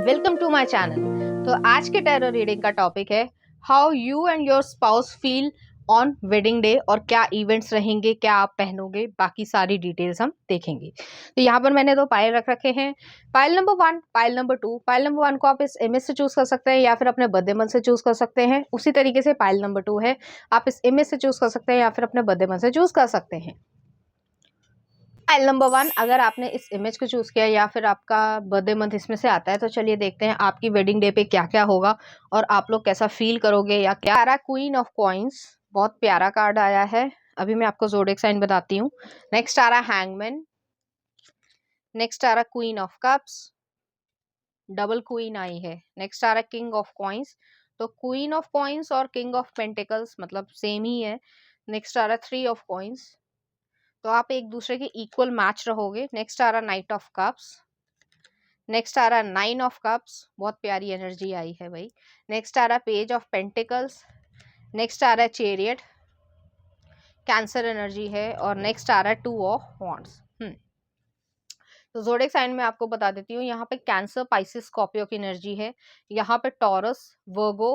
Welcome to my channel. तो आज के टैरो रीडिंग का टॉपिक है how you and your spouse feel on wedding day, और क्या इवेंट्स रहेंगे, क्या आप पहनोगे, बाकी सारी डिटेल्स हम देखेंगे। तो यहाँ पर मैंने दो पायल रख रखे हैं, pile number 1, pile number 2। Pile number 1 को आप इस इमेज से चूज कर सकते हैं या फिर अपने बर्थडे मंथ से चूज कर सकते हैं। उसी तरीके से पायल नंबर 2 है, आप इस इमेज से चूज कर सकते हैं या फिर अपने बर्थडे मंथ से चूज कर सकते हैं। फाइल नंबर 1, अगर आपने इस इमेज को चूज किया या फिर आपका बर्थडे मंथ इसमें से आता है, तो चलिए देखते हैं आपकी वेडिंग डे पे क्या क्या होगा और आप लोग कैसा फील करोगे या क्या। आ रहा क्वीन ऑफ कॉइन्स, बहुत प्यारा कार्ड आया है। अभी मैं आपको ज़ोडिएक साइन बताती हूँ। नेक्स्ट आ रहा हैंगमैन, नेक्स्ट आ रहा queen of cups, double queen आई है। नेक्स्ट आ रहा किंग ऑफ कॉइन्स, तो क्वीन ऑफ कॉइन्स और किंग ऑफ पेंटिकल्स मतलब सेम ही है। नेक्स्ट आ रहा 3 ऑफ कॉइन्स, तो आप एक दूसरे के इक्वल मैच रहोगे। नेक्स्ट आ रहा नाइट ऑफ कप्स, नेक्स्ट आ रहा 9 ऑफ कप्स, बहुत प्यारी एनर्जी आई है भाई। नेक्स्ट आ रहा पेज ऑफ पेंटिकल्स, नेक्स्ट आ रहा चेरियट, कैंसर एनर्जी है। और नेक्स्ट आ रहा है 2 ऑफ वॉन्ड्स। तो ज़ोडिएक साइन में आपको बता देती हूँ, यहाँ पे कैंसर, पाइसिस, स्कॉर्पियो की एनर्जी है। यहाँ पे टॉरस, वर्गो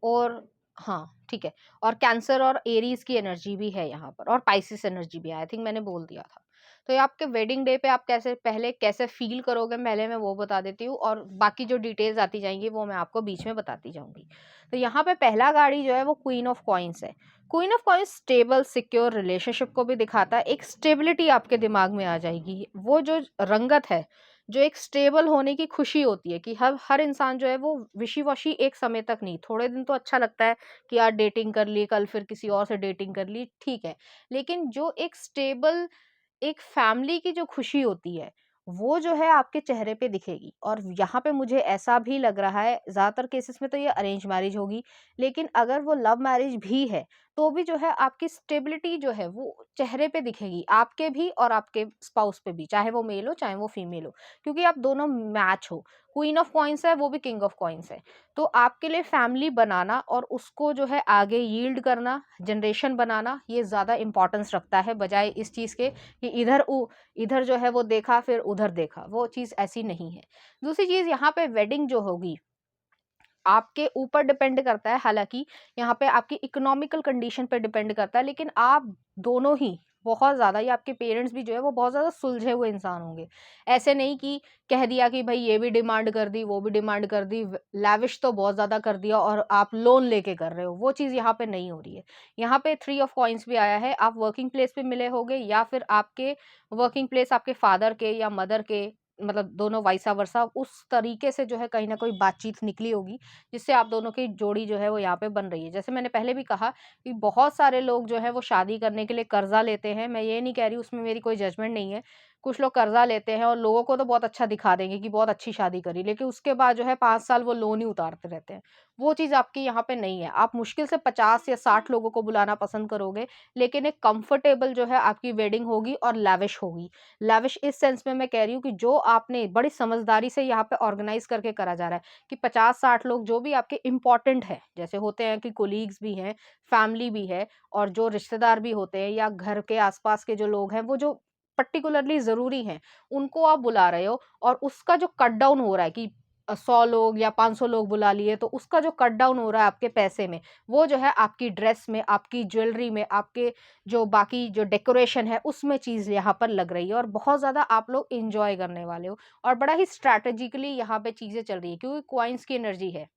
और हाँ ठीक है, और कैंसर और एरीज की एनर्जी भी है यहाँ पर, और पाइसिस एनर्जी भी है। आई थिंक मैंने बोल दिया था। तो ये आपके वेडिंग डे पे आप कैसे फील करोगे, पहले मैं वो बता देती हूँ, और बाकी जो डिटेल्स आती जाएंगी वो मैं आपको बीच में बताती जाऊंगी। तो यहाँ पे पहला गाड़ी जो है वो क्वीन ऑफ कॉइन्स है। Queen of coins stable, secure relationship को भी दिखाता है। एक स्टेबिलिटी आपके दिमाग में आ जाएगी। वो जो रंगत है, जो एक स्टेबल होने की खुशी होती है कि हर हर इंसान जो है वो विशी वशी एक समय तक नहीं, थोड़े दिन तो अच्छा लगता है कि यार डेटिंग कर ली, कल फिर किसी और से डेटिंग कर ली, ठीक है। लेकिन जो एक स्टेबल, एक फैमिली की जो खुशी होती है, वो जो है आपके चेहरे पे दिखेगी। और यहाँ पे मुझे ऐसा भी लग रहा है, ज़्यादातर केसेस में तो ये अरेंज मैरिज होगी, लेकिन अगर वो लव मैरिज भी है तो भी जो है आपकी स्टेबिलिटी जो है वो चेहरे पे दिखेगी, आपके भी और आपके स्पाउस पे भी, चाहे वो मेल हो चाहे वो फीमेल हो, क्योंकि आप दोनों मैच हो। क्वीन ऑफ कॉइन्स है, वो भी किंग ऑफ कॉइन्स है। तो आपके लिए फैमिली बनाना और उसको जो है आगे यील्ड करना, जनरेशन बनाना, ये ज़्यादा इंपॉर्टेंस रखता है, बजाय इस चीज़ के कि इधर जो है वो देखा फिर उधर देखा। वो चीज़ ऐसी नहीं है। दूसरी चीज़, यहाँ पे वेडिंग जो होगी आपके ऊपर डिपेंड करता है। हालांकि यहाँ पे आपकी इकोनॉमिकल कंडीशन पे डिपेंड करता है, लेकिन आप दोनों ही बहुत ज़्यादा, या आपके पेरेंट्स भी जो है वो बहुत ज़्यादा सुलझे हुए इंसान होंगे। ऐसे नहीं कि कह दिया कि भाई ये भी डिमांड कर दी, वो भी डिमांड कर दी, लैविश तो बहुत ज़्यादा कर दिया और आप लोन लेके कर रहे हो, वो चीज़ यहाँ पे नहीं हो रही है। यहाँ पे 3 ऑफ कॉइन्स भी आया है। आप वर्किंग प्लेस पे मिले होगे, या फिर आपके वर्किंग प्लेस आपके फादर के या मदर के, मतलब दोनों वाइसा वर्सा, उस तरीके से जो है कहीं ना कोई बातचीत निकली होगी, जिससे आप दोनों की जोड़ी जो है वो यहाँ पे बन रही है। जैसे मैंने पहले भी कहा कि बहुत सारे लोग जो है वो शादी करने के लिए कर्जा लेते हैं। मैं ये नहीं कह रही, उसमें मेरी कोई जजमेंट नहीं है। कुछ लोग कर्जा लेते हैं और लोगों को तो बहुत अच्छा दिखा देंगे कि बहुत अच्छी शादी करी, लेकिन उसके बाद जो है 5 साल वो लोन ही उतारते रहते हैं। वो चीज़ आपकी यहाँ पे नहीं है। आप मुश्किल से 50 या 60 लोगों को बुलाना पसंद करोगे, लेकिन एक कंफर्टेबल जो है आपकी वेडिंग होगी और लैविश होगी। लैविश इस सेंस में मैं कह रही हूँ कि जो आपने बड़ी समझदारी से यहाँ पे ऑर्गेनाइज करके करा जा रहा है, कि 50-60 लोग जो भी आपके इम्पोर्टेंट हैं, जैसे होते हैं कि कोलीग्स भी हैं, फैमिली भी है, और जो रिश्तेदार भी होते हैं, या घर के आसपास के जो लोग हैं, वो जो पर्टिकुलरली ज़रूरी हैं, उनको आप बुला रहे हो। और उसका जो कट डाउन हो रहा है कि 100 लोग या 500 लोग बुला लिए, तो उसका जो कट डाउन हो रहा है आपके पैसे में, वो जो है आपकी ड्रेस में, आपकी ज्वेलरी में, आपके जो बाकी जो डेकोरेशन है उसमें चीज़ यहाँ पर लग रही है, और बहुत ज़्यादा आप लोग एंजॉय करने वाले हो। और बड़ा ही स्ट्रैटेजिकली यहाँ पे चीज़ें चल रही है, क्योंकि क्वाइंस की एनर्जी है,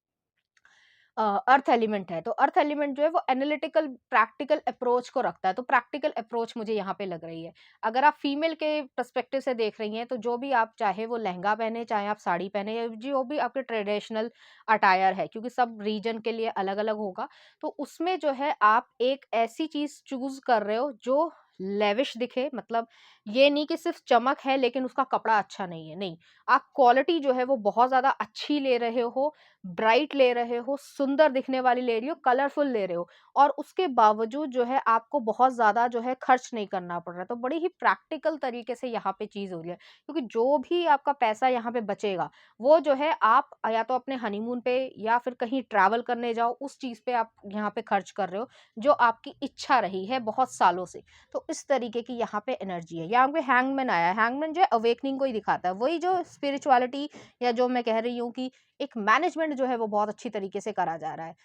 अर्थ एलिमेंट है। तो अर्थ एलिमेंट जो है वो एनालिटिकल प्रैक्टिकल अप्रोच को रखता है। तो प्रैक्टिकल अप्रोच मुझे यहाँ पे लग रही है। अगर आप फीमेल के पर्सपेक्टिव से देख रही हैं, तो जो भी आप, चाहे वो लहंगा पहने, चाहे आप साड़ी पहने, या जो भी आपके ट्रेडिशनल अटायर है, क्योंकि सब रीजन के लिए अलग अलग होगा, तो उसमें जो है आप एक ऐसी चीज चूज कर रहे हो जो लेविश दिखे। मतलब ये नहीं कि सिर्फ चमक है लेकिन उसका कपड़ा अच्छा नहीं है, नहीं, आप क्वालिटी जो है वो बहुत ज्यादा अच्छी ले रहे हो, ब्राइट ले रहे हो, सुंदर दिखने वाली ले रही हो, कलरफुल ले रहे हो और उसके बावजूद जो है आपको बहुत ज़्यादा जो है खर्च नहीं करना पड़ रहा है। तो बड़ी ही प्रैक्टिकल तरीके से यहाँ पे चीज़ हो रही है। क्योंकि जो भी आपका पैसा यहाँ पे बचेगा, वो जो है आप या तो अपने हनीमून पे या फिर कहीं ट्रैवल करने जाओ, उस चीज़ पे आप यहाँ पे खर्च कर रहे हो, जो आपकी इच्छा रही है बहुत सालों से। तो इस तरीके की यहाँ पे एनर्जी है। यहाँ पे हैंगमैन आया है, हैंगमैन जो है अवेकनिंग को ही दिखाता है। वही जो स्पिरिचुअलिटी या जो मैं कह रही हूँ कि एक मैनेजमेंट जो है वो बहुत अच्छी तरीके से करा जा रहा है।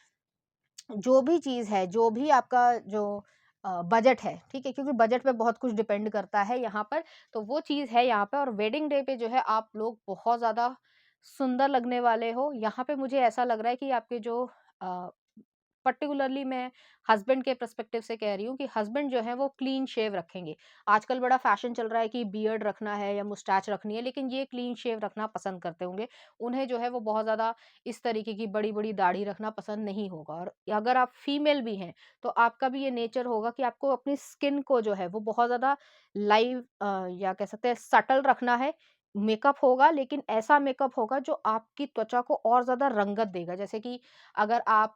जो भी चीज़ है, जो भी आपका जो बजट है, ठीक है? क्योंकि बजट पे बहुत कुछ डिपेंड करता है यहाँ पर, तो वो चीज़ है यहाँ पे और वेडिंग डे पे जो है आप लोग बहुत ज़्यादा सुंदर लगने वाले हो। यहाँ पे मुझे ऐसा लग रहा है कि आपके जो अ, पर्टिकुलरली मैं हस्बैंड के पर्सपेक्टिव से कह रही हूँ कि हस्बैंड जो है वो क्लीन शेव रखेंगे। आजकल बड़ा फैशन चल रहा है कि बियर्ड रखना है या मुस्टैच रखनी है, लेकिन ये क्लीन शेव रखना पसंद करते होंगे। उन्हें जो है वो बहुत ज़्यादा इस तरीके की बड़ी-बड़ी दाढ़ी रखना पसंद नहीं होगा और अगर आप फीमेल भी हैं, तो आपका भी ये नेचर होगा कि आपको अपनी स्किन को जो है वो बहुत ज़्यादा या कह सकते हैं सटल रखना है। मेकअप होगा लेकिन ऐसा मेकअप होगा जो आपकी त्वचा को और ज़्यादा रंगत देगा। जैसे कि अगर आप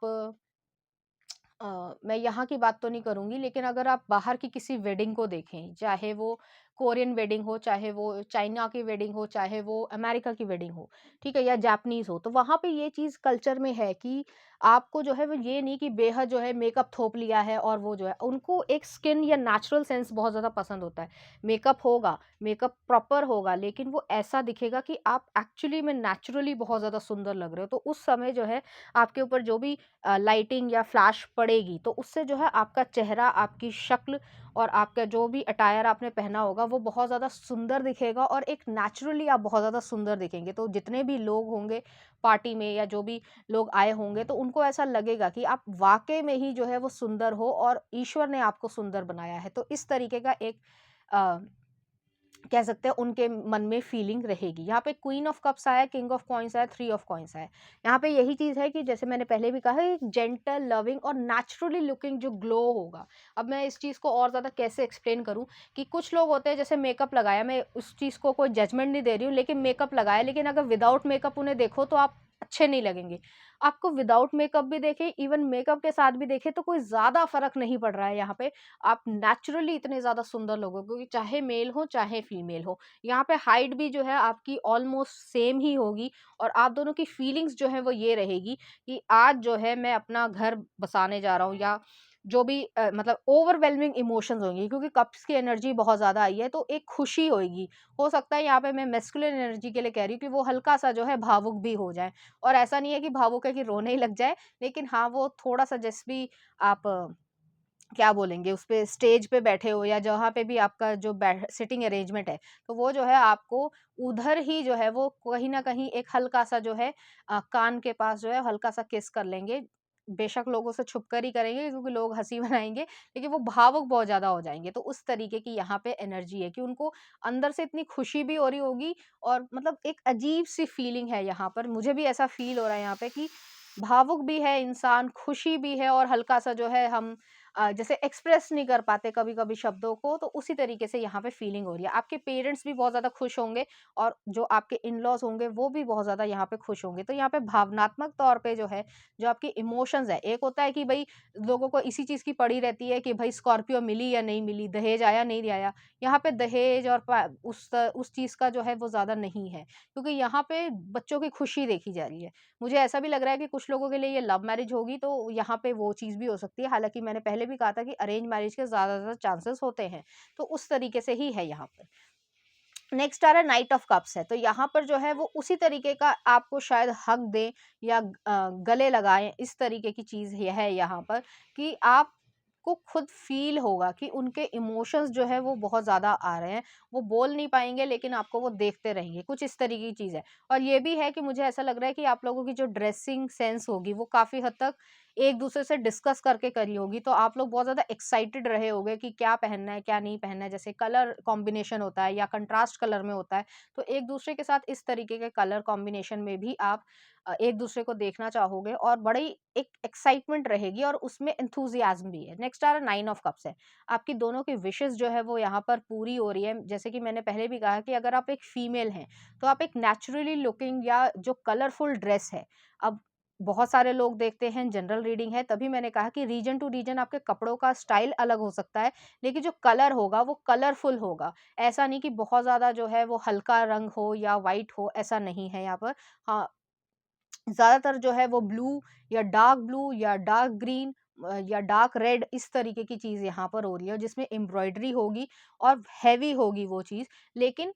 मैं यहाँ की बात तो नहीं करूँगी, लेकिन अगर आप बाहर की किसी वेडिंग को देखें, चाहे वो कोरियन वेडिंग हो, चाहे वो चाइना की वेडिंग हो, चाहे वो अमेरिका की वेडिंग हो, ठीक है? या जापानीज़ हो, तो वहाँ पे ये चीज़ कल्चर में है कि आपको जो है वो ये नहीं कि बेहद जो है मेकअप थोप लिया है और वो जो है उनको एक स्किन या नेचुरल सेंस बहुत ज़्यादा पसंद होता है। मेकअप होगा, मेकअप प्रॉपर होगा, लेकिन वो ऐसा दिखेगा कि आप एक्चुअली में नेचुरली बहुत ज़्यादा सुंदर लग रहे हो। तो उस समय जो है आपके ऊपर जो भी लाइटिंग या फ्लैश पड़ेगी तो उससे जो है आपका चेहरा, आपकी शक्ल और आपका जो भी अटायर आपने पहना होगा वो बहुत ज़्यादा सुंदर दिखेगा और एक नेचुरली आप बहुत ज़्यादा सुंदर दिखेंगे। तो जितने भी लोग होंगे पार्टी में या जो भी लोग आए होंगे तो उनको ऐसा लगेगा कि आप वाक़ई में ही जो है वो सुंदर हो और ईश्वर ने आपको सुंदर बनाया है। तो इस तरीके का एक अ कह सकते हैं उनके मन में फीलिंग रहेगी। यहाँ पे क्वीन ऑफ कप्स आया है, किंग ऑफ कॉइन्स आया है, थ्री ऑफ कॉइन्स आया है। यहाँ पे यही चीज़ है कि जैसे मैंने पहले भी कहा है एक जेंटल, लविंग और नेचुरली लुकिंग जो ग्लो होगा। अब मैं इस चीज़ को और ज़्यादा कैसे एक्सप्लेन करूँ कि कुछ लोग होते हैं जैसे मेकअप लगाया, मैं उस चीज़ को कोई जजमेंट नहीं दे रही हूँ, लेकिन मेकअप लगाया, लेकिन अगर विदाउट मेकअप उन्हें देखो तो आप अच्छे नहीं लगेंगे। आपको विदाउट मेकअप भी देखें, इवन मेकअप के साथ भी देखें तो कोई ज़्यादा फ़र्क नहीं पड़ रहा है यहाँ पे। आप नेचुरली इतने ज़्यादा सुंदर लगोगे क्योंकि चाहे मेल हो, चाहे फीमेल हो। यहाँ पे हाइट भी जो है आपकी ऑलमोस्ट सेम ही होगी और आप दोनों की फीलिंग्स जो है वो ये रहेगी कि आज जो है मैं अपना घर बसाने जा रहा हूँ या जो भी मतलब ओवरवेलमिंग इमोशंस होंगे क्योंकि कप्स की एनर्जी बहुत ज़्यादा आई है तो एक खुशी होएगी। हो सकता है यहाँ पे मैं मैस्कुलिन एनर्जी के लिए कह रही हूँ कि वो हल्का-सा जो है भावुक भी हो जाएँ और ऐसा नहीं है कि भावुक है कि रोने ही लग जाए, लेकिन हाँ, वो थोड़ा-सा जैसे भी आप क्या बोलेंगे उसपे स्टेज पे बैठे हो या जहाँ पे भी आपका जो सिटिंग अरेंजमेंट है, तो वो जो है आपको उधर ही जो है वो कहीं न कहीं एक हल्का-सा जो है कान के पास जो है हल्का-सा किस कर लेंगे। बेशक लोगों से छुपकर ही करेंगे क्योंकि लोग हँसी बनाएँगे, लेकिन वो भावुक बहुत ज़्यादा हो जाएँगे। तो उस तरीके की यहाँ पे एनर्जी है कि उनको अंदर से इतनी खुशी भी हो रही होगी और मतलब एक अजीब-सी फीलिंग है यहाँ पर। मुझे भी ऐसा फ़ील हो रहा है यहाँ पे कि भावुक भी है इंसान, खुशी भी है और हल्का-सा जो है हम जैसे एक्सप्रेस नहीं कर पाते कभी-कभी शब्दों को, तो उसी तरीके से यहाँ पे फीलिंग हो रही है। आपके पेरेंट्स भी बहुत ज़्यादा खुश होंगे और जो आपके इन-लॉज़ होंगे, वो भी बहुत ज़्यादा यहाँ पे खुश होंगे। तो यहाँ पे भावनात्मक तौर पे जो है, जो आपकी इमोशंस है, एक होता है कि भई लोगों को इसी चीज़ की पड़ी रहती है कि भई स्कॉर्पियो मिली या नहीं मिली, दहेज आया, नहीं आया। यहाँ पे दहेज और उस चीज़ का जो है वो ज़्यादा नहीं है, क्योंकि यहाँ पे बच्चों की खुशी देखी जा रही है। मुझे ऐसा भी लग रहा है कि कुछ लोगों के लिए ये लव मैरिज होगी तो यहाँ पे वो चीज़ भी हो सकती है। हालाँकि मैंने पहले भी कहा था कि अरेंज मैरिज के ज़्यादातर चांसेस होते हैं। तो उस तरीके से ही है यहाँ पे। नेक्स्ट आ रहा है नाइट ऑफ कप्स है। तो यहाँ पर जो है वो उसी तरीके का आपको शायद हग दें या गले लगाएँ, इस तरीके की चीज़ ये है यहाँ पर कि आपको खुद फ़ील होगा कि उनके इमोशंस जो है वो बहुत ज़्यादा आ रहे हैं। वो बोल नहीं पाएँगे लेकिन आपको वो देखते रहेंगे, कुछ इस तरीके की चीज़ है। और ये भी है कि मुझे ऐसा लग रहा है कि आप लोगों की जो ड्रेसिंग सेंस होगी वो काफ़ी हद तक एक-दूसरे से डिस्कस करके करी होगी। तो आप लोग बहुत ज़्यादा एक्साइटेड रहे होंगे कि क्या पहनना है, क्या नहीं पहनना है। जैसे कलर कॉम्बिनेशन होता है या कंट्रास्ट कलर में होता है, तो एक-दूसरे के साथ इस तरीके के कलर कॉम्बिनेशन में भी आप एक-दूसरे को देखना चाहोगे और बड़ी एक एक्साइटमेंट रहेगी और उसमें एंथुसियाज़्म भी है। नेक्स्ट आ रहा है नाइन ऑफ कप्स है। आपकी दोनों की विशेज़ जो है वो यहाँ पर पूरी हो रही है। जैसे कि मैंने पहले भी कहा कि अगर आप एक फीमेल हैं, तो आप एक नेचुरली लुकिंग या जो कलरफुल ड्रेस है, अब बहुत सारे लोग देखते हैं जनरल रीडिंग है, तभी मैंने कहा कि रीजन टू रीजन आपके कपड़ों का स्टाइल अलग हो सकता है, लेकिन जो कलर होगा वो कलरफुल होगा। ऐसा नहीं कि बहुत ज़्यादा जो है वो हल्का रंग हो या व्हाइट हो, ऐसा नहीं है यहाँ पर। हाँ, ज़्यादातर जो है वो ब्लू या डार्क ग्रीन या डार्क रेड, इस तरीके की चीज़ यहाँ पर हो रही है, जिसमें एम्ब्रॉयडरी होगी और हेवी होगी वो चीज़, लेकिन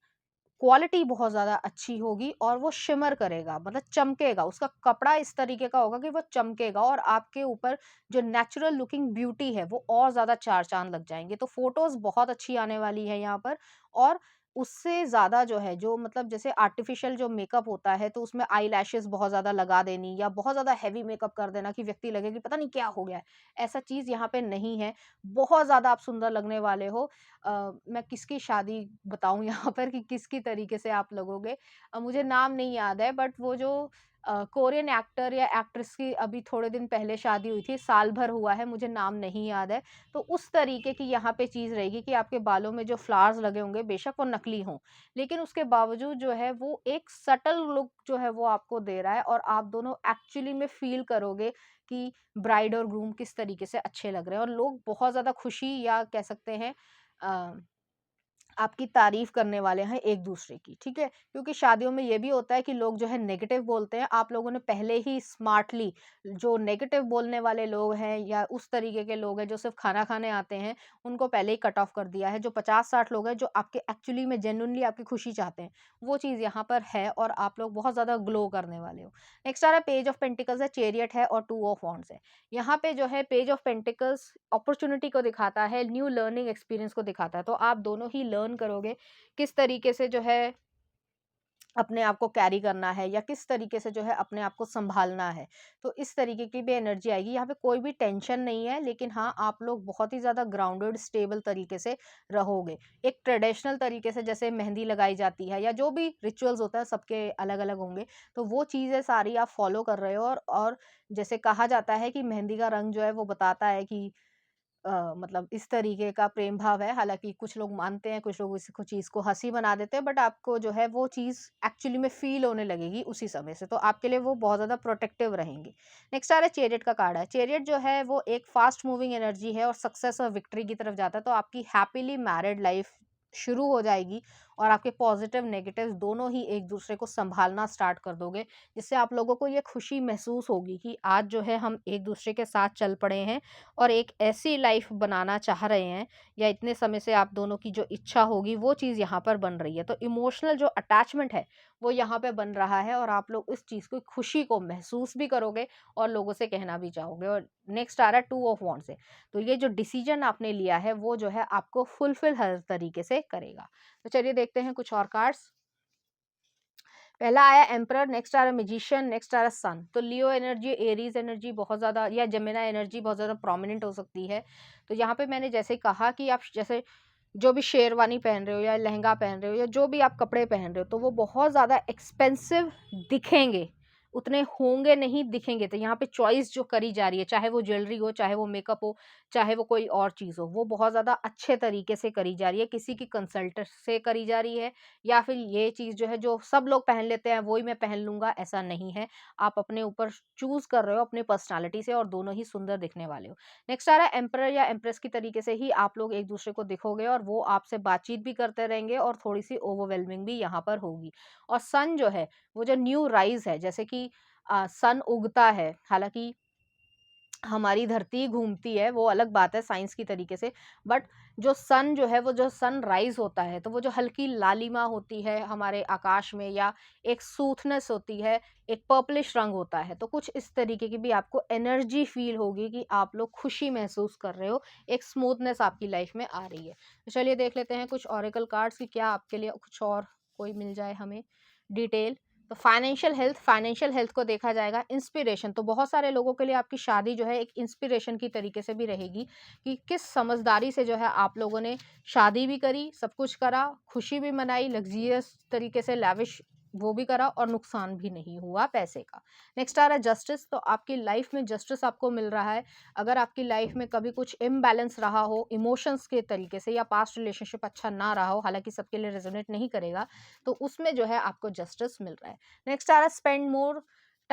क्वालिटी बहुत ज़्यादा अच्छी होगी और वो शिमर करेगा, मतलब चमकेगा। उसका कपड़ा इस तरीके का होगा कि वो चमकेगा और आपके ऊपर जो नेचुरल लुकिंग ब्यूटी है वो और ज़्यादा चार चाँद लग जाएँगे। तो फ़ोटोज़ बहुत अच्छी आने वाली है यहाँ पर। और उससे ज़्यादा जो है, जो मतलब जैसे आर्टिफ़िशियल जो मेकअप होता है, तो उसमें आईलैशेज़ बहुत ज़्यादा लगा देनी या बहुत ज़्यादा हेवी मेकअप कर देना कि व्यक्ति लगे कि पता नहीं क्या हो गया है। ऐसा चीज़ यहाँ पे नहीं है। बहुत ज़्यादा आप सुंदर लगने वाले हो। मैं किसकी शादी बताऊँ यहाँ पर कि किसकी तरीके से आप लगोगे। मुझे नाम नहीं याद है, बट वो जो कोरियन एक्टर या एक्ट्रेस की अभी थोड़े दिन पहले शादी हुई थी, साल भर हुआ है, मुझे नाम नहीं याद है। तो उस तरीके की यहाँ पे चीज़ रहेगी कि आपके बालों में जो फ्लावर्स लगे होंगे, बेशक वो नकली हों, लेकिन उसके बावजूद जो है वो एक सटल लुक जो है वो आपको दे रहा है, और आप दोनों एक्चुअली में फ़ील करोगे कि ब्राइड और ग्रूम किस तरीके से अच्छे लग रहे हैं, और लोग बहुत ज़्यादा खुशी या कह सकते हैं अ, आपकी तारीफ़ करने वाले हैं एक-दूसरे की, ठीक है? क्योंकि शादियों में ये भी होता है कि लोग जो है नेगेटिव बोलते हैं, आप लोगों ने पहले ही स्मार्टली जो नेगेटिव बोलने वाले लोग हैं या उस तरीके के लोग हैं जो सिर्फ़ खाना खाने आते हैं, उनको पहले ही कट ऑफ कर दिया है। जो 50-60 लोग हैं जो आपके एक्चुअली में जेन्युइनली आपकी खुशी चाहते हैं, वो चीज़ यहाँ पर है और आप लोग बहुत ज़्यादा ग्लो करने वाले हो। नेक्स्ट आ रहा है पेज ऑफ पेंटिकल्स है, चैरियट है और टू ऑफ वांड्स है। यहाँ पे जो है पेज ऑफ पेंटिकल्स अपॉर्च्युनिटी को दिखाता है, न्यू लर्निंग एक्सपीरियंस को दिखाता है। तो आप दोनों ही लर्न करोगे किस तरीके से जो है अपने आप को कैरी करना है या किस तरीके से जो है अपने आप को सँभालना है। तो इस तरीके की भी एनर्जी आएगी। यहाँ पे कोई भी टेंशन नहीं है, लेकिन हाँ, आप लोग बहुत ही ज़्यादा ग्राउंडेड, स्टेबल तरीके से रहोगे। एक ट्रेडिशनल तरीके से जैसे मेहंदी लगाई जाती है या जो भी रिचुअल्स होता है सबके अलग-अलग होंगे। तो वो चीज़ें सारी आप फ़ॉलो कर रहे हो, और जैसे कहा जाता है कि मेहंदी का रंग जो है वो बताता है कि मतलब इस तरीके का प्रेम भाव है। हालाँकि कुछ लोग मानते हैं, कुछ लोग इस को चीज़ को हँसी बना देते हैं, बट आपको जो है वो चीज़ एक्चुअली में फ़ील होने लगेगी उसी समय से, तो आपके लिए वो बहुत ज़्यादा प्रोटेक्टिव रहेंगी। नेक्स्ट आ रहा है चैरियट का कार्ड है। चैरियट जो है वो एक फ़ास्ट मूविंग एनर्जी है और सक्सेस और विक्ट्री की तरफ जाता है, तो आपकी हैपीली मैरिड लाइफ़ शुरू हो जाएगी और आपके पॉज़िटिव, नेगेटिव्स दोनों ही एक-दूसरे को सँभालना स्टार्ट कर दोगे, जिससे आप लोगों को ये खुशी महसूस होगी कि आज जो है हम एक-दूसरे के साथ चल पड़े हैं और एक ऐसी लाइफ बनाना चाह रहे हैं, या इतने समय से आप दोनों की जो इच्छा होगी वो चीज़ यहाँ पर बन रही है। तो इमोशनल जो अटैचमेंट है वो यहाँ पे बन रहा है और आप लोग इस चीज़ को, खुशी को महसूस भी करोगे और लोगों से कहना भी चाहोगे। और नेक्स्ट आ रहा है टू ऑफ वांड्स से। तो ये जो डिसीजन आपने लिया है वो जो है आपको फुलफिल हर तरीके से करेगा। तो चलिए देखते हैं कुछ और कार्ड्स। पहला आया एम्परर, नेक्स्ट आ रहा है मैजिशियन, नेक्स्ट आ रहा है सन। तो लियो एनर्जी, एरीज एनर्जी बहुत ज़्यादा, या जेमिनी एनर्जी बहुत ज़्यादा प्रोमिनेंट हो सकती है। तो यहाँ पे मैंने जैसे कहा कि आप जैसे जो भी शेरवानी पहन रहे हो या लहंगा पहन रहे हो या जो भी आप कपड़े पहन रहे हो, तो वो बहुत ज़्यादा एक्सपेंसिव दिखेंगे, उतने होंगे नहीं, दिखेंगे। तो यहाँ पे चॉइस जो करी जा रही है, चाहे वो ज्वेलरी हो, चाहे वो मेकअप हो, चाहे वो कोई और चीज़ हो, वो बहुत ज़्यादा अच्छे तरीके से करी जा रही है, किसी की कंसल्ट से करी जा रही है, या फिर ये चीज़ जो है जो सब लोग पहन लेते हैं वो ही मैं पहन लूँगा, ऐसा नहीं है। आप अपने ऊपर चूज़ कर रहे हो अपनी पर्सनैलिटी से और दोनों ही सुंदर दिखने वाले हो। नेक्स्ट आ रहा है एम्परर या एम्प्रेस की तरीके से ही आप लोग एक-दूसरे को दिखोगे और वो आपसे बातचीत भी करते रहेंगे और थोड़ी-सी ओवरवेलमिंग भी यहाँ पर होगी। और सन जो है, वो जो न्यू राइज़ है, जैसे कि सन उगता है, हालाँकि हमारी धरती घूमती है, वो अलग बात है साइंस की तरीके से, बट जो सन जो है, वो जो सनराइज़ होता है, तो वो जो हल्की लालिमा होती है हमारे आकाश में, या एक स्मूथनेस होती है, एक पर्पलिश रंग होता है, तो कुछ इस तरीके की भी आपको एनर्जी फ़ील होगी कि आप लोग खुशी महसूस कर रहे हो, एक स्मूथनेस आपकी लाइफ़ में आ रही है। तो चलिए देख लेते हैं कुछ ओरेकल कार्ड्स कि क्या आपके लिए कुछ और कोई मिल जाए हमें डिटेल। तो फाइनेंशियल हेल्थ को देखा जाएगा। इंस्पिरेशन, तो बहुत सारे लोगों के लिए आपकी शादी जो है एक इंस्पिरेशन की तरीके से भी रहेगी कि किस समझदारी से जो है आप लोगों ने शादी भी करी, सब कुछ करा, खुशी भी मनाई, लग्जरियस तरीके से लैविश वो भी करा और नुकसान भी नहीं हुआ पैसे का। नेक्स्ट आ रहा है जस्टिस, तो आपकी लाइफ में जस्टिस आपको मिल रहा है। अगर आपकी लाइफ में कभी कुछ इम्बैलेंस रहा हो इमोशंस के तरीके से, या पास्ट रिलेशनशिप अच्छा ना रहा हो, हालांकि सबके लिए रेजोनेट नहीं करेगा, तो उसमें जो है आपको जस्टिस मिल रहा है। नेक्स्ट आ रहा है स्पेंड मोर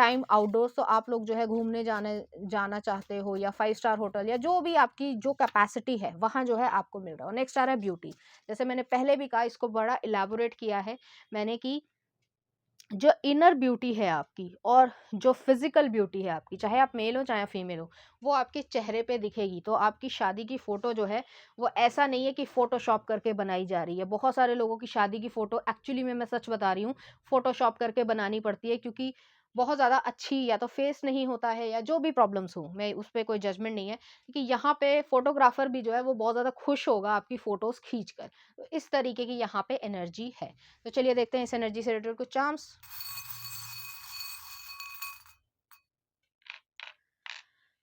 टाइम आउटडोर्स, तो आप लोग जो है घूमने जाने जाना चाहते हो, या 5 स्टार होटल, या जो भी आपकी जो कैपेसिटी है वहाँ जो है आपको मिल रहा हो। नेक्स्ट आ रहा है ब्यूटी। जैसे मैंने पहले भी कहा, इसको बड़ा इलैबोरेट किया है मैंने कि जो इनर ब्यूटी है आपकी और जो फिजिकल ब्यूटी है आपकी, चाहे आप मेल हो चाहे फीमेल हो, वो आपके चेहरे पे दिखेगी। तो आपकी शादी की फ़ोटो जो है वो ऐसा नहीं है कि फ़ोटोशॉप करके बनाई जा रही है। बहुत सारे लोगों की शादी की फ़ोटो एक्चुअली में, मैं सच बता रही हूँ, फ़ोटोशॉप करके बनानी पड़ती है, क्योंकि बहुत ज़्यादा अच्छी या तो फेस नहीं होता है, या जो भी प्रॉब्लम्स हो, मैं उस पे कोई जजमेंट नहीं है, क्योंकि यहाँ पे फ़ोटोग्राफ़र भी जो है वो बहुत ज़्यादा खुश होगा आपकी फ़ोटोज़ खींच कर। तो इस तरीके की यहाँ पे एनर्जी है। तो चलिए देखते हैं इस एनर्जी से रिलेटेड कुछ चार्म्स।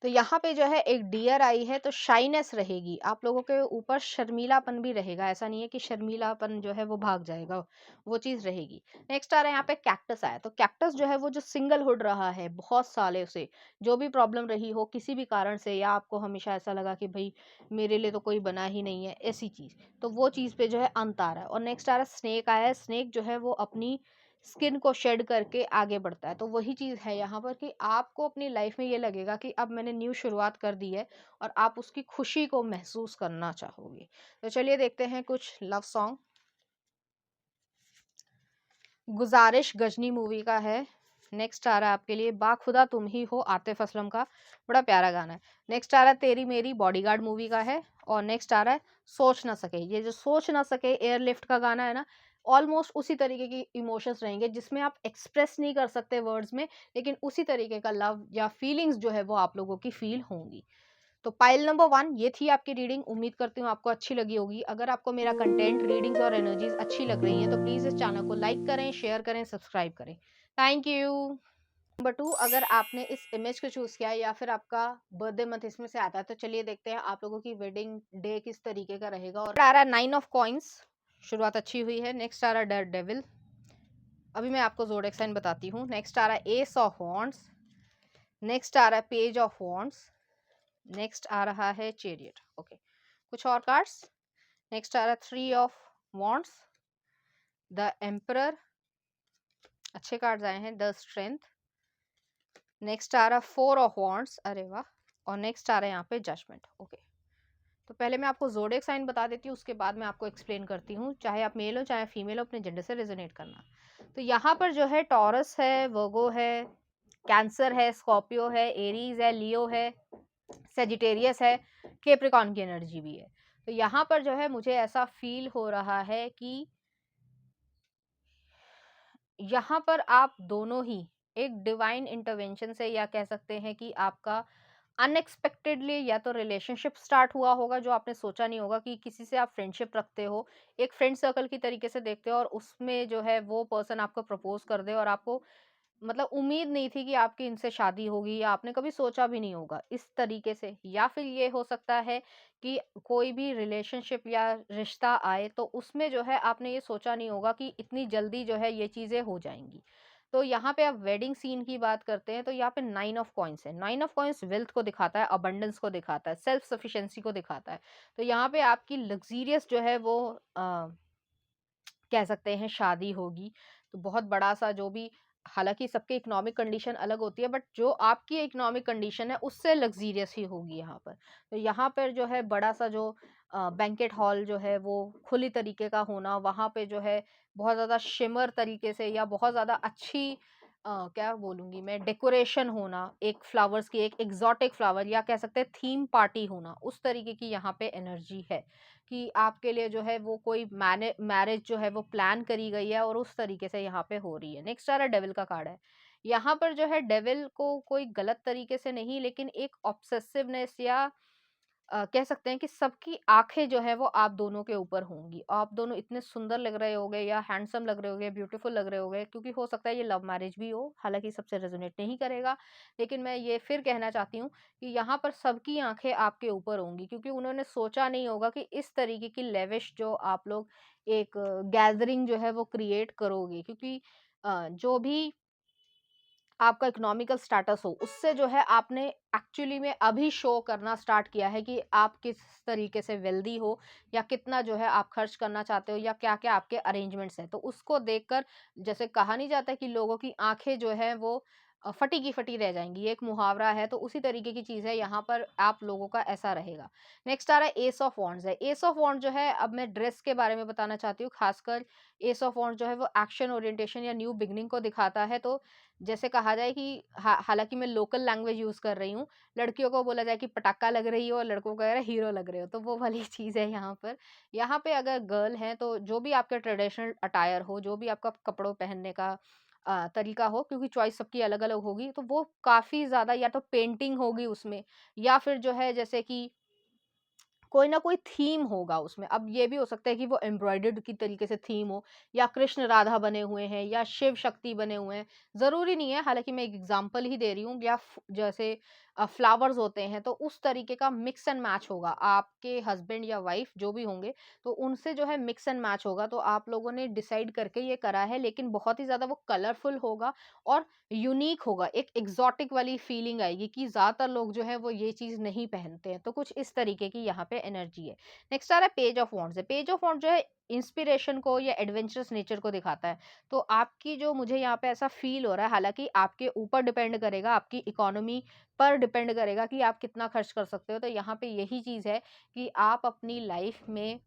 तो यहाँ पे जो है एक डियर आई है, तो शाइनेस रहेगी आप लोगों के ऊपर, शर्मीलापन भी रहेगा, ऐसा नहीं है कि शर्मीलापन जो है वो भाग जाएगा, वो चीज रहेगी। नेक्स्ट आ रहा है यहाँ पे कैक्टस आया। तो कैक्टस जो है वो जो सिंगलहुड रहा है बहुत सालों से, जो भी प्रॉब्लम रही हो किसी भी कारण से, या आपको हमेशा ऐसा लगा कि भाई मेरे लिए तो कोई बना ही नहीं है, ऐसी चीज, तो वो चीज पे जो है अंत आ रहा है। और नेक्स्ट आ रहा है स्नेक आया है। स्नेक जो है वो अपनी स्किन को शेड करके आगे बढ़ता है। तो वही चीज़ है यहाँ पर कि आपको अपनी लाइफ में ये लगेगा कि अब मैंने न्यू शुरुआत कर दी है, और आप उसकी खुशी को महसूस करना चाहोगे। तो चलिए देखते हैं कुछ लव सॉन्ग। गुजारिश गजनी मूवी का है। नेक्स्ट आ रहा है आपके लिए बाखुदा तुम ही हो, आतिफ असलम का, बड़ा प्यारा गाना है। नेक्स्ट आ रहा है तेरी मेरी, बॉडीगार्ड मूवी का है। और नेक्स्ट आ रहा है सोच ना सके। ये जो सोच ना सके एयरलिफ्ट का गाना है ना, ऑलमोस्ट उसी तरीके की इमोशंस रहेंगे, जिसमें आप एक्सप्रेस नहीं कर सकते वर्ड्स में, लेकिन उसी तरीके का लव या फीलिंग्स जो है वो आप लोगों की फील होंगी। तो पाइल नंबर 1 ये थी आपकी रीडिंग। उम्मीद करती हूँ आपको अच्छी लगी होगी। अगर आपको मेरा कंटेंट, रीडिंग्स और एनर्जीज अच्छी लग रही हैं, तो प्लीज़ इस चैनल को लाइक करें, शेयर करें, सब्सक्राइब करें। Thank you. नंबर 2, अगर आपने इस इमेज को चूज़ किया है या फिर आपका बर्थडे मंथ इसमें से आता है, तो चलिए देखते हैं आप लोगों की वेडिंग डे किस तरीके का रहेगा। और आ रहा है 9 ऑफ कॉइन्स, शुरुआत अच्छी हुई है। नेक्स्ट आ रहा है डेयर डेविल। अभी मैं आपको ज़ोडिएक साइन बताती हूँ। नेक्स्ट आ रहा है एस ऑफ वॉन्ड्स। नेक्स्ट आ रहा है पेज ऑफ वॉन्ड्स। नेक्स्ट आ रहा है चैरियट। ओके, कुछ और कार्ड्स। नेक्स्ट आ रहा है 3 ऑफ वॉन्ड्स, द एम्परर, अच्छे कार्ड्स आए हैं, द स्ट्रेंथ। नेक्स्ट आ रहा है 4 ऑफ वॉन्ड्स, अरे वाह। और नेक्स्ट आ रहा है यहाँ पे जजमेंट। ओके, तो पहले मैं आपको ज़ोडिएक साइन बता देती हूँ, उसके बाद मैं आपको एक्सप्लेन करती हूँ। चाहे आप मेल हो चाहे फीमेल हो, अपने जेंडर से रेजोनेट करना। तो यहाँ पर जो है टॉरस है, वर्गो है, कैंसर है, स्कॉर्पियो है, एरीज है, लियो है, सेजिटेरियस है, कैप्रिकॉर्न की एनर्जी भी है। तो यहाँ पर जो है मुझे ऐसा फील हो रहा है कि यहाँ पर आप दोनों ही एक डिवाइन इंटरवेंशन से, या कह सकते हैं कि आपका अनएक्सपेक्टेडली या तो रिलेशनशिप स्टार्ट हुआ होगा, जो आपने सोचा नहीं होगा कि किसी से आप फ्रेंडशिप रखते हो, एक फ्रेंड सर्कल की तरीके से देखते हो, और उसमें जो है वो पर्सन आपको प्रपोज कर दे, और आपको मतलब उम्मीद नहीं थी कि आपकी इनसे शादी होगी, या आपने कभी सोचा भी नहीं होगा इस तरीके से। या फिर ये हो सकता है कि कोई भी रिलेशनशिप या रिश्ता आए, तो उसमें जो है आपने ये सोचा नहीं होगा कि इतनी जल्दी जो है ये चीज़ें हो जाएंगी। तो यहाँ पे आप वेडिंग सीन की बात करते हैं, तो यहाँ पे 9 ऑफ कॉइन्स है। 9 ऑफ कॉइन्स वेल्थ को दिखाता है, अबंडेंस को दिखाता है, सेल्फ सफिशिएंसी को दिखाता है। तो यहाँ पे आपकी लग्जीरियस जो है वो कह सकते हैं शादी होगी। तो बहुत बड़ा-सा जो भी, हालाँकि सबकी इकोनॉमिक कंडीशन अलग होती है, बट जो आपकी इकोनॉमिक कंडीशन है उससे लग्ज़रियस ही होगी यहाँ पर। तो यहाँ पर जो है बड़ा-सा जो बैंक्वेट हॉल जो है वो खुली तरीके का होना, वहाँ पे जो है बहुत ज़्यादा शिमर तरीके से, या बहुत ज़्यादा अच्छी क्या बोलूँगी मैं, डेकोरेशन होना, एक फ्लावर्स की, एक एक्सोटिक फ्लावर, या कह सकते हैं थीम पार्टी होना, उस तरीके की यहाँ पे एनर्जी है कि आपके लिए जो है वो कोई मैरिज जो है वो प्लान करी गई है, और उस तरीके से यहाँ पे हो रही है। नेक्स्ट आ रहा है डेविल का कार्ड है। यहाँ पर जो है डेविल को कोई गलत तरीके से नहीं, लेकिन एक ऑब्सेसिवनेस, या कह सकते हैं कि सबकी आंखें जो है वो आप दोनों के ऊपर होंगी। आप दोनों इतने सुंदर लग रहे होगे, या हैंडसम लग रहे होगे, ब्यूटीफुल लग रहे होगे, क्योंकि हो सकता है ये लव मैरिज भी हो, हालांकि सबसे रेजोनेट नहीं करेगा, लेकिन मैं ये फिर कहना चाहती हूँ कि यहाँ पर सबकी आंखें आपके ऊपर होंगी, क्योंकि उन्होंने सोचा नहीं होगा कि इस तरीके की लेविश जो आप लोग एक गैदरिंग जो है वो क्रिएट करोगे, क्योंकि जो भी आपका इकोनॉमिकल स्टेटस हो, उससे जो है आपने एक्चुअली में अभी शो करना स्टार्ट किया है कि आप किस तरीके से वेल्दी हो, या कितना जो है आप खर्च करना चाहते हो, या क्या-क्या आपके अरेंजमेंट्स हैं। तो उसको देखकर, जैसे कहा नहीं जाता कि लोगों की आँखें जो हैं वो फटी की फटी रह जाएँगी, ये एक मुहावरा है, तो उसी तरीके की चीज़ है, यहाँ पर आप लोगों का ऐसा रहेगा। नेक्स्ट आ रहा है एस ऑफ वॉन्ड्स है। एस ऑफ वॉन्ड जो है, अब मैं ड्रेस के बारे में बताना चाहती हूँ, खासकर एस ऑफ वॉन्ड जो है वो एक्शन ओरिएंटेशन या न्यू बिगिनिंग को दिखाता है। तो जैसे कहा जाए कि हालाँकि मैं लोकल लैंग्वेज यूज़ कर रही हूँ, लड़कियों को बोला जाए कि पटाखा लग रही हो और लड़कों को कह रहा है हीरो लग रहे हो, तो वो वाली चीज़ है यहाँ पर। यहाँ पे अगर गर्ल हैं तो जो भी आपका ट्रेडिशनल अटायर हो, जो भी आपका कपड़ों पहनने का तरीका हो, क्योंकि चॉइस सबकी अलग-अलग होगी, तो वो काफ़ी ज़्यादा या तो पेंटिंग होगी उसमें, या फिर जो है जैसे कि कोई ना कोई थीम होगा उसमें। अब ये भी हो सकता है कि वो एम्ब्रॉयडर्ड की तरीके से थीम हो, या कृष्ण राधा बने हुए हैं, या शिव शक्ति बने हुए हैं। ज़रूरी नहीं है, हालाँकि मैं एक एग्ज़ाम्पल ही दे रही हूँ, या जैसे फ्लावर्स होते हैं, तो उस तरीके का मिक्स एंड मैच होगा। आपके हस्बैंड या वाइफ़ जो भी होंगे, तो उनसे जो है मिक्स एंड मैच होगा, तो आप लोगों ने डिसाइड करके ये करा है, लेकिन बहुत ही ज़्यादा वो कलरफुल होगा और यूनीक होगा। एक एक्सोटिक वाली फीलिंग आएगी कि ज़्यादातर लोग जो है वो ये चीज़ नहीं पहनते हैं। तो कुछ इस तरीके की यहाँ पे एनर्जी है। नेक्स्ट आ रहा है पेज ऑफ वॉन्ड्स है। पेज ऑफ वॉन्ड जो है इंस्पिरेशन को या एडवेंचरस नेचर को दिखाता है। तो आपकी जो मुझे यहाँ पे ऐसा फ़ील हो रहा है, हालाँकि आपके ऊपर डिपेंड करेगा, आपकी इकोनॉमी पर डिपेंड करेगा कि आप कितना खर्च कर सकते हो। तो यहाँ पे यही चीज़ है कि आप अपनी लाइफ़ में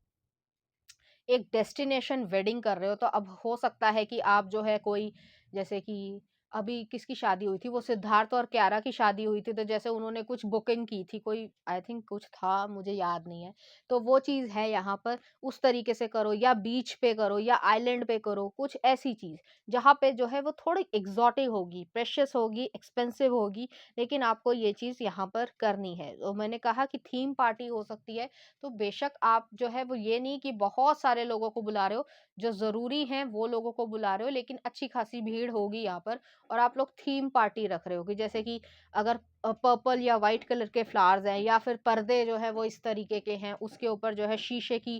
एक डेस्टिनेशन वेडिंग कर रहे हो, तो अब हो सकता है कि आप जो है कोई, जैसे कि अभी किसकी शादी हुई थी, वो सिद्धार्थ और कियारा की शादी हुई थी, तो जैसे उन्होंने कुछ बुकिंग की थी, कोई आई थिंक कुछ था, मुझे याद नहीं है। तो वो चीज़ है यहाँ पर, उस तरीके से करो, या बीच पे करो, या आइलैंड पे करो, कुछ ऐसी चीज़ जहाँ पे जो है वो थोड़ी एक्सोटिक होगी, प्रेशियस होगी, एक्सपेंसिव होगी, लेकिन आपको ये चीज़ यहाँ पर करनी है। तो मैंने कहा कि थीम पार्टी हो सकती है, तो बेशक आप जो है वो ये नहीं कि बहुत सारे लोगों को बुला रहे हो, जो ज़रूरी हैं वो लोगों को बुला रहे हो, लेकिन अच्छी खासी भीड़ होगी यहाँ पर, और आप लोग थीम पार्टी रख रहे हो कि जैसे कि अगर पर्पल या व्हाइट कलर के फ्लावर्स हैं, या फिर पर्दे जो है वो इस तरीके के हैं, उसके ऊपर जो है शीशे की,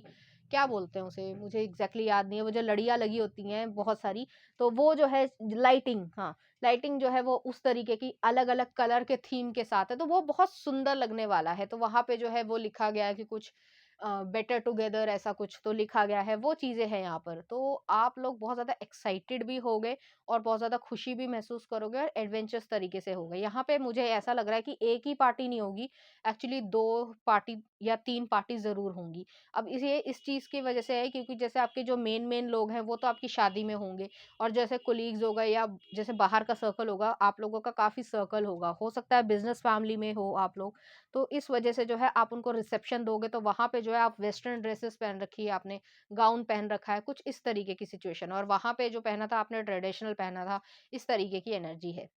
क्या बोलते हैं उसे, मुझे एग्ज़ैक्टली याद नहीं है, वो जो लड़ियाँ लगी होती हैं बहुत सारी, तो वो जो है लाइटिंग, हाँ, लाइटिंग जो है वो उस तरीके की अलग-अलग कलर के थीम के साथ है, तो वो बहुत सुंदर लगने वाला है। तो वहाँ पे जो है वो लिखा गया है कि कुछ बेटर टुगेदर, ऐसा कुछ तो लिखा गया है, वो चीज़ें हैं यहाँ पर। तो आप लोग बहुत ज़्यादा एक्साइटेड भी होगे, और बहुत ज़्यादा खुशी भी महसूस करोगे, और एडवेंचरस तरीके से होगा। यहाँ पे मुझे ऐसा लग रहा है कि एक ही पार्टी नहीं होगी, एक्चुअली 2 पार्टी या 3 पार्टी ज़रूर होंगी। अब इस चीज़ की वजह से है क्योंकि जैसे आपके जो मेन लोग हैं वो तो आपकी शादी में होंगे, और जैसे कोलीग्स हो गए, या जैसे बाहर का सर्कल होगा, आप लोगों का काफ़ी सर्कल होगा। हो सकता है बिज़नेस फैमिली में हो आप लोग, तो इस वजह से जो है आप उनको रिसेप्शन दोगे, तो वहाँ पे जो है आप वेस्टर्न ड्रेसेस पहन रखी है आपने, गाउन पहन रखा है, कुछ इस तरीके की सिचुएशन, और वहाँ पे जो पहना था आपने ट्रेडिशनल पहना था, इस तरीके की एनर्जी है।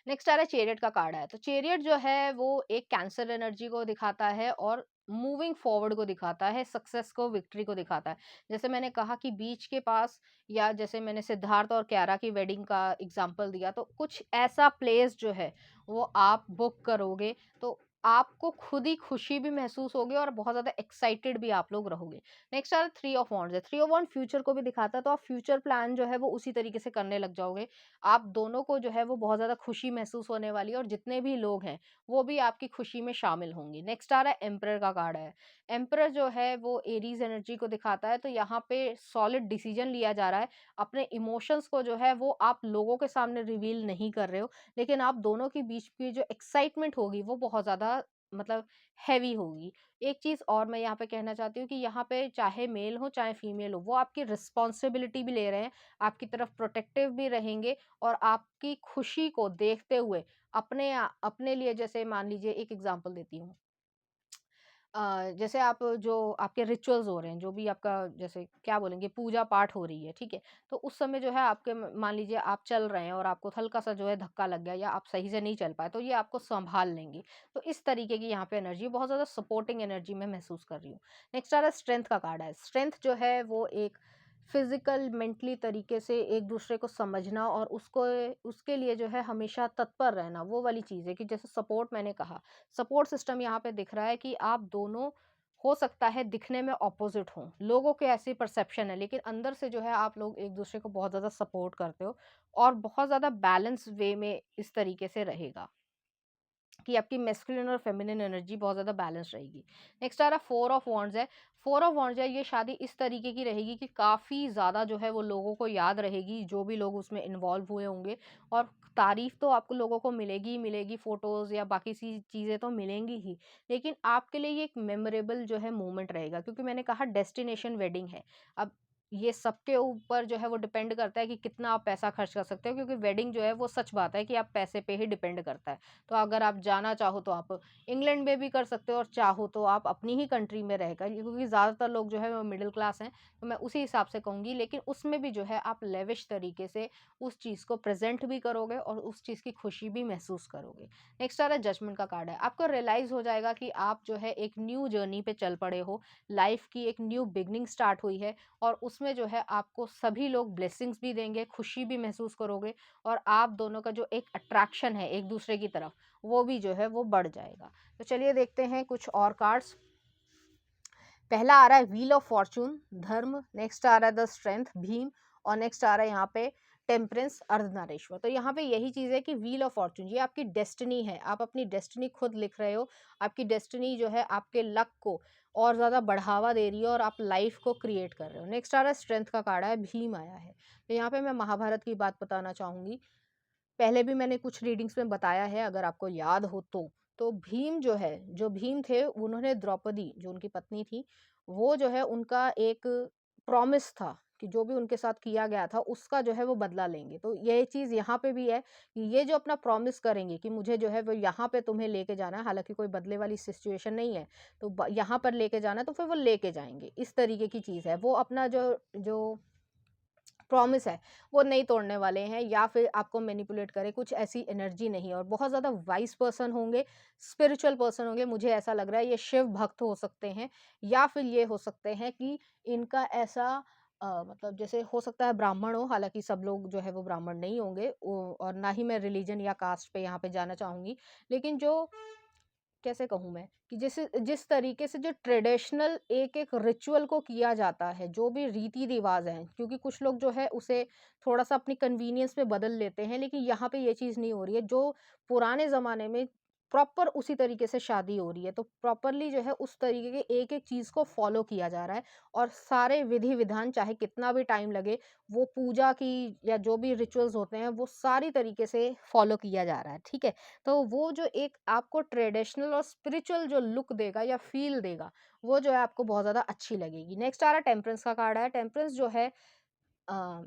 नेक्स्ट आ रहा है चेरियट का कार्ड है। तो चेरियट जो है वो एक कैंसर एनर्जी को दिखाता है, और मूविंग फॉरवर्ड को दिखाता है, सक्सेस को, विक्ट्री को दिखाता है। जैसे मैंने कहा कि बीच के पास, या जैसे मैंने सिद्धार्थ और कियारा की वेडिंग का एग्जांपल दिया, तो कुछ ऐसा प्लेस जो है वो आप बुक करोगे, तो आपको खुद ही खुशी भी महसूस होगी, और बहुत ज़्यादा एक्साइटेड भी आप लोग रहोगे। नेक्स्ट आ रहा है थ्री ऑफ वॉन्ड्स है। थ्री ऑफ वॉन्ड फ्यूचर को भी दिखाता है, तो आप फ्यूचर प्लान जो है वो उसी तरीके से करने लग जाओगे। आप दोनों को जो है वो बहुत ज़्यादा खुशी महसूस होने वाली है, और जितने भी लोग हैं वो भी आपकी खुशी में शामिल होंगे। नेक्स्ट आ रहा है एम्परर का कार्ड है। एम्परर जो है वो एरीज एनर्जी को दिखाता है, तो यहाँ पे सॉलिड डिसीजन लिया जा रहा है। अपने इमोशंस को जो है वो आप लोगों के सामने रिवील नहीं कर रहे हो, लेकिन आप दोनों के बीच की जो एक्साइटमेंट होगी वो बहुत ज़्यादा, मतलब हैवी होगी। एक चीज़ और मैं यहाँ पे कहना चाहती हूँ कि यहाँ पे चाहे मेल हो चाहे फीमेल हो, वो आपकी रिस्पॉन्सिबिलिटी भी ले रहे हैं, आपकी तरफ प्रोटेक्टिव भी रहेंगे, और आपकी खुशी को देखते हुए अपने लिए, जैसे मान लीजिए एक एग्जांपल देती हूँ। जैसे आप जो आपके रिचुअल्स हो रहे हैं, जो भी आपका, जैसे क्या बोलेंगे, पूजा पाठ हो रही है, ठीक है? तो उस समय जो है आपके मान लीजिए आप चल रहे हैं, और आपको हल्का-सा जो है धक्का लग गया, या आप सही से नहीं चल पाए, तो ये आपको सँभाल लेंगे। तो इस तरीके की यहाँ पे एनर्जी, बहुत ज़्यादा सपोर्टिंग एनर्जी मैं महसूस कर रही हूँ। नेक्स्ट आ रहा है स्ट्रेंथ का कार्ड है। स्ट्रेंथ जो है वो एक फिज़िकल, मेंटली तरीके से एक-दूसरे को समझना, और उसको उसके लिए जो है हमेशा तत्पर रहना, वो वाली चीज़ है कि जैसे सपोर्ट मैंने कहा, सपोर्ट सिस्टम यहाँ पे दिख रहा है कि आप दोनों, हो सकता है दिखने में ऑपोजिट हों, लोगों के ऐसी परसेप्शन है, लेकिन अंदर से जो है आप लोग एक दूसरे को बहुत ज़्यादा सपोर्ट करते हो, और बहुत ज़्यादा बैलेंस वे में इस तरीके से रहेगा। कि आपकी मैस्कुलिन और फेमिनिन एनर्जी बहुत ज़्यादा बैलेंस रहेगी। नेक्स्ट आ रहा है फोर ऑफ वॉन्ड्स है। फोर ऑफ वॉन्ड्स है, ये शादी इस तरीके की रहेगी कि काफ़ी ज़्यादा जो है वो लोगों को याद रहेगी, जो भी लोग उसमें इन्वॉल्व हुए होंगे, और तारीफ़ तो आपको लोगों को मिलेगी ही मिलेगी, फ़ोटोज़ या बाकी सी चीज़ें तो मिलेंगी ही, लेकिन आपके लिए ये एक मेमोरेबल जो है मोमेंट रहेगा, क्योंकि मैंने कहा डेस्टिनेशन वेडिंग है। अब ये सबके ऊपर जो है वो डिपेंड करता है कि कितना आप पैसा खर्च कर सकते हो, क्योंकि वेडिंग जो है वो सच बात है कि आप पैसे पे ही डिपेंड करता है। तो अगर आप जाना चाहो तो आप इंग्लैंड में भी कर सकते हो, और चाहो तो आप अपनी ही कंट्री में रहकर, क्योंकि ज़्यादातर लोग जो है वो मिडिल क्लास हैं, तो मैं उसी हिसाब से कहूँगी, लेकिन उसमें भी जो है आप लेविश तरीके से उस चीज़ को प्रेजेंट भी करोगे और उस चीज़ की खुशी भी महसूस करोगे। नेक्स्ट आ रहा है जजमेंट का कार्ड है। आपको रियलाइज़ हो जाएगा कि आप जो है एक न्यू जर्नी पे चल पड़े हो, लाइफ की एक न्यू बिगनिंग स्टार्ट हुई है, और उसमें जो है आपको सभी लोग ब्लेसिंग्स भी देंगे, खुशी भी महसूस करोगे, और आप दोनों का जो एक अट्रैक्शन है एक दूसरे की तरफ, वो भी जो है वो बढ़ जाएगा। तो चलिए देखते हैं कुछ और कार्ड्स। पहला आ रहा है व्हील ऑफ फॉर्चून, धर्म। नेक्स्ट आ रहा है द स्ट्रेंथ, भीम। और नेक्स्ट आ रहा है यहाँ पे टेम्परेंस, अर्धनारीश्वर। तो यहाँ पे यही चीज़ है कि व्हील ऑफ फॉर्चून ये आपकी डेस्टिनी है, आप अपनी डेस्टिनी खुद लिख रहे हो। आपकी डेस्टिनी जो है आपके लक को और ज़्यादा बढ़ावा दे रही है, और आप लाइफ को क्रिएट कर रहे हो। नेक्स्ट आ रहा है स्ट्रेंथ का कार्ड है, भीम आया है। तो यहाँ पे मैं महाभारत की बात बताना चाहूँगी। पहले भी मैंने कुछ रीडिंग्स में बताया है, अगर आपको याद हो तो। तो भीम जो है, जो भीम थे, उन्होंने द्रौपदी जो उनकी पत्नी थी, वो जो है उनका एक प्रॉमिस था कि जो भी उनके साथ किया गया था उसका जो है वो बदला लेंगे। तो ये चीज़ यहाँ पे भी है कि ये जो अपना प्रॉमिस करेंगे कि मुझे जो है वो यहाँ पे तुम्हें लेके जाना है, हालाँकि कोई बदले वाली सिचुएशन नहीं है, तो ब यहाँ पर लेके जाना है, तो फिर वो लेके जाएँगे। इस तरीके की चीज़ है। वो अपना जो जो प्रॉमिस है, वो नहीं तोड़ने वाले हैं, या फिर आपको मैनिपुलेट करें, कुछ ऐसी एनर्जी नहीं है। और बहुत ज़्यादा वाइज़ पर्सन होंगे, स्पिरिचुअल पर्सन होंगे, मुझे ऐसा लग रहा है ये शिव भक्त हो सकते हैं, या फिर ये हो सकते हैं कि इनका ऐसा मतलब जैसे हो सकता है ब्राह्मण हो, हालाँकि सब लोग जो है वो ब्राह्मण नहीं होंगे, और ना ही मैं रिलीजन या कास्ट पे यहाँ पे जाना चाहूँगी। लेकिन जो कैसे कहूँ मैं कि जिस जिस तरीके से जो ट्रेडिशनल एक-एक रिचुअल को किया जाता है, जो भी रीति-रिवाज़ हैं, क्योंकि कुछ लोग जो है उसे थोड़ा-सा अपनी कन्वीनियंस में बदल लेते हैं, लेकिन यहाँ पे ये चीज़ नहीं हो रही है। जो पुराने ज़माने में प्रॉपर उसी तरीके से शादी हो रही है, तो प्रॉपरली जो है उस तरीके के एक-एक चीज़ को फ़ॉलो किया जा रहा है, और सारे विधि-विधान चाहे कितना भी टाइम लगे, वो पूजा की या जो भी रिचुअल्स होते हैं, वो सारी तरीके से फ़ॉलो किया जा रहा है, ठीक है? तो वो जो एक आपको ट्रेडिशनल और स्पिरिचुअल जो लुक देगा या फील देगा, वो जो है आपको बहुत ज़्यादा अच्छी लगेगी। नेक्स्ट आ रहा है टेम्परेंस का कार्ड है। टेम्परेंस जो है अ,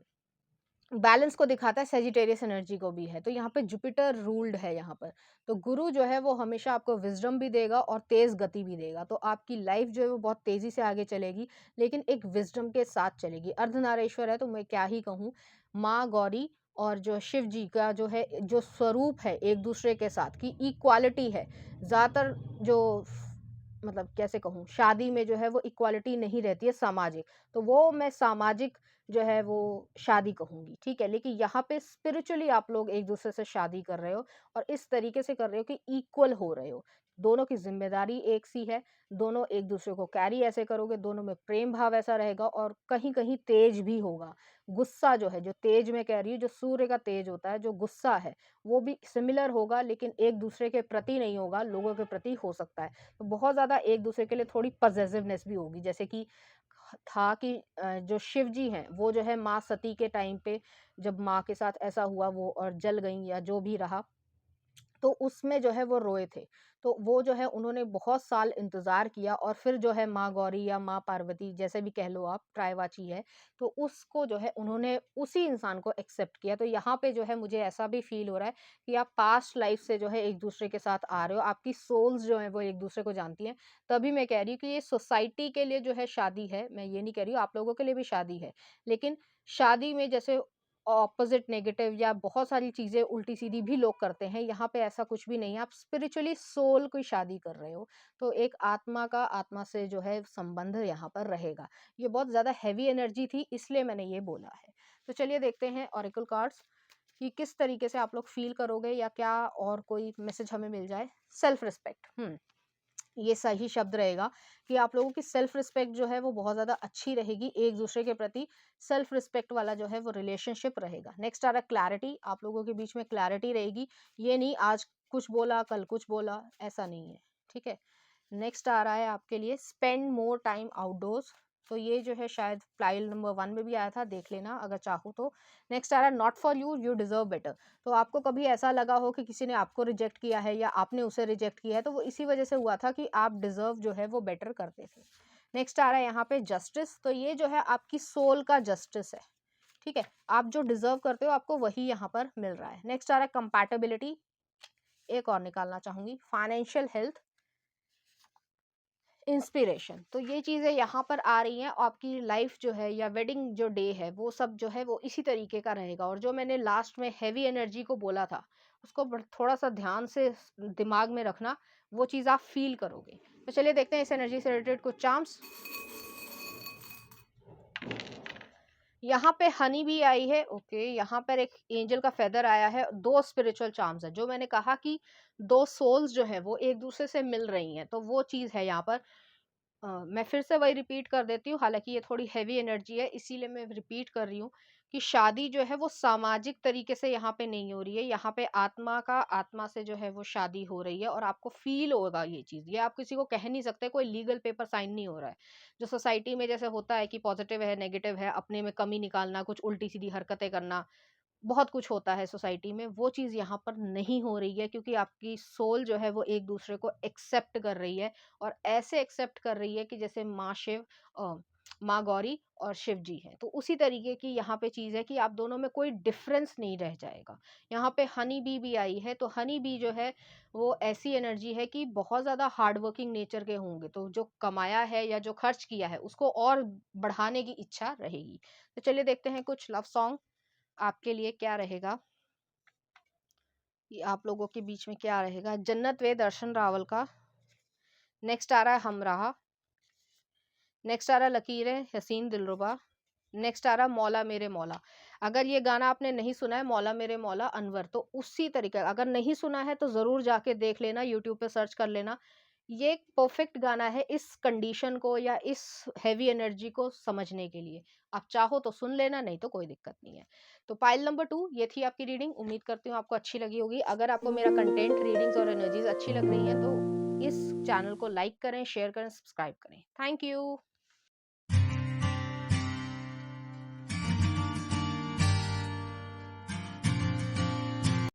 बैलेंस को दिखाता है, सेजिटेरियस एनर्जी को भी है। तो यहाँ पे जुपिटर रूल्ड है यहाँ पर। तो गुरु जो है वो हमेशा आपको विज़डम भी देगा और तेज़ गति भी देगा। तो आपकी लाइफ़ जो है वो बहुत तेज़ी से आगे चलेगी, लेकिन एक विज़डम के साथ चलेगी। अर्धनारीश्वर है, तो मैं क्या ही कहूँ। माँ गौरी और जो शिव जी का जो है, जो स्वरूप है एक-दूसरे के साथ की इक्वालिटी है। ज़्यादातर जो मतलब कैसे कहूँ, शादी में जो है वो इक्वालिटी नहीं रहती है, सामाजिक। तो वो मैं सामाजिक जो है वो शादी कहूँगी, ठीक है? लेकिन यहाँ पे स्पिरिचुअली आप लोग एक-दूसरे से शादी कर रहे हो, और इस तरीके से कर रहे हो कि इक्वल हो रहे हो। दोनों की ज़िम्मेदारी एक सी है, दोनों एक-दूसरे को कैरी ऐसे करोगे, दोनों में प्रेम भाव ऐसा रहेगा, और कहीं-कहीं तेज भी होगा। गुस्सा जो है, जो तेज मैं कह रही हूँ, जो सूर्य का तेज होता है, जो गुस्सा है, वो भी सिमिलर होगा, लेकिन एक-दूसरे के प्रति नहीं होगा, लोगों के प्रति हो सकता है। तो बहुत ज़्यादा एक-दूसरे के लिए थोड़ी पॉसेसिवनेस भी होगी, जैसे कि था कि जो शिव जी हैं, वो जो है माँ सती के टाइम पे जब माँ के साथ ऐसा हुआ, वो और जल गईं या जो भी रहा, तो उसमें जो है वो रोए थे। तो वो जो है उन्होंने बहुत साल इंतज़ार किया, और फिर जो है माँ गौरी या माँ पार्वती जैसे भी कह लो आप, पर्यायवाची है, तो उसको जो है उन्होंने उसी इंसान को एक्सेप्ट किया। तो यहाँ पे जो है मुझे ऐसा भी फ़ील हो रहा है कि आप पास्ट लाइफ़ से जो है एक-दूसरे के साथ आ रहे हो, आपकी सोल्स जो हैं वो एक-दूसरे को जानती हैं। तभी मैं कह रही हूँ कि ये सोसाइटी के लिए जो है शादी है, मैं ये नहीं कह रही हूँ, आप लोगों के लिए भी शादी है। लेकिन शादी में जैसे ऑपोज़िट नेगेटिव या बहुत सारी चीज़ें उल्टी-सीधी भी लोग करते हैं, यहाँ पे ऐसा कुछ भी नहीं है। आप स्पिरिचुअली सोल की शादी कर रहे हो, तो एक आत्मा का आत्मा से जो है संबंध यहाँ पर रहेगा। ये बहुत ज़्यादा हेवी एनर्जी थी, इसलिए मैंने ये बोला है। तो चलिए देखते हैं ऑरेकल कार्ड्स कि किस तरीके से आप लोग फ़ील करोगे, या क्या और कोई मैसेज हमें मिल जाए। सेल्फ रिस्पेक्ट, ये सही शब्द रहेगा कि आप लोगों की सेल्फ रिस्पेक्ट जो है वो बहुत ज़्यादा अच्छी रहेगी, एक दूसरे के प्रति सेल्फ रिस्पेक्ट वाला जो है वो रिलेशनशिप रहेगा। नेक्स्ट आ रहा है क्लैरिटी, आप लोगों के बीच में क्लैरिटी रहेगी। ये नहीं आज कुछ बोला कल कुछ बोला, ऐसा नहीं है, ठीक है। नेक्स्ट आ रहा है आपके लिए स्पेंड मोर टाइम आउटडोर्स। तो ये जो है शायद फाइल नंबर 1 में भी आया था, देख लेना अगर चाहो तो। नेक्स्ट आ रहा है not for you, you deserve better. तो आपको कभी ऐसा लगा हो कि किसी ने आपको रिजेक्ट किया है या आपने उसे रिजेक्ट किया है, तो वो इसी वजह से हुआ था कि आप डिजर्व जो है वो बेटर करते थे। नेक्स्ट आ रहा है यहाँ पे जस्टिस। तो ये जो है आपकी सोल का जस्टिस है, ठीक है। आप जो डिजर्व करते हो आपको वही यहाँ पर मिल रहा है। नेक्स्ट आ रहा है कंपैटिबिलिटी। एक और निकालना चाहूंगी, फाइनेंशियल हेल्थ, इंस्पिरेशन। तो ये चीज़ें यहाँ पर आ रही हैं। आपकी लाइफ जो है या वेडिंग जो डे है वो सब जो है वो इसी तरीके का रहेगा। और जो मैंने लास्ट में हैवी एनर्जी को बोला था उसको थोड़ा सा ध्यान से दिमाग में रखना, वो चीज़ आप फील करोगे। तो चलिए देखते हैं इस एनर्जी से रिलेटेड कुछ चार्म्स। यहाँ पे हनी भी आई है, ओके। यहाँ पर एक एंजल का फेदर आया है, 2 स्पिरिचुअल चार्म्स है। जो मैंने कहा कि 2 सोल्स जो है वो एक दूसरे से मिल रही हैं, तो वो चीज़ है यहाँ पर। मैं फिर से वही रिपीट कर देती हूँ, हालाँकि ये थोड़ी हेवी एनर्जी है इसीलिए मैं रिपीट कर रही हूँ कि शादी जो है वो सामाजिक तरीके से यहाँ पे नहीं हो रही है। यहाँ पे आत्मा का आत्मा से जो है वो शादी हो रही है और आपको फ़ील होगा ये चीज़। ये आप किसी को कह नहीं सकते, कोई लीगल पेपर साइन नहीं हो रहा है। जो सोसाइटी में जैसे होता है कि पॉज़िटिव है, नेगेटिव है, अपने में कमी निकालना, कुछ उल्टी-सीधी हरकतें करना, बहुत कुछ होता है सोसाइटी में, वो चीज़ यहाँ पर नहीं हो रही है क्योंकि आपकी सोल जो है वो एक दूसरे को एक्सेप्ट कर रही है। और ऐसे एक्सेप्ट कर रही है कि जैसे माँ शिव, माँ गौरी और शिव जी हैं। तो उसी तरीके की यहाँ पे चीज़ है कि आप दोनों में कोई डिफरेंस नहीं रह जाएगा। यहाँ पे हनी बी भी आई है, तो हनी बी जो है वो ऐसी एनर्जी है कि बहुत ज़्यादा हार्ड वर्किंग नेचर के होंगे, तो जो कमाया है या जो खर्च किया है उसको और बढ़ाने की इच्छा रहेगी। तो चलिए देखते हैं कुछ लव सॉन्ग आपके लिए क्या रहेगा, कि आप लोगों के बीच में क्या रहेगा। जन्नत वे दर्शन रावल का। नेक्स्ट आ रहा है हमराह। नेक्स्ट आ रहा है लकीरें हसीन दिलरुबा। नेक्स्ट आ रहा है मौला मेरे मौला। अगर ये गाना आपने नहीं सुना है मौला मेरे मौला अनवर, तो उसी तरीके, अगर नहीं सुना है तो ज़रूर जाके देख लेना, यूट्यूब पे सर्च कर लेना। ये एक परफेक्ट गाना है इस कंडीशन को या इस हैवी एनर्जी को समझने के लिए। आप चाहो तो सुन लेना, नहीं तो कोई दिक्कत नहीं है। तो पाइल नंबर 2 ये थी आपकी रीडिंग। उम्मीद करती हूँ आपको अच्छी लगी होगी। अगर आपको मेरा कंटेंट, रीडिंग्स और एनर्जीज अच्छी लग रही हैं तो इस चैनल को लाइक करें, शेयर करें, सब्सक्राइब करें। Thank you.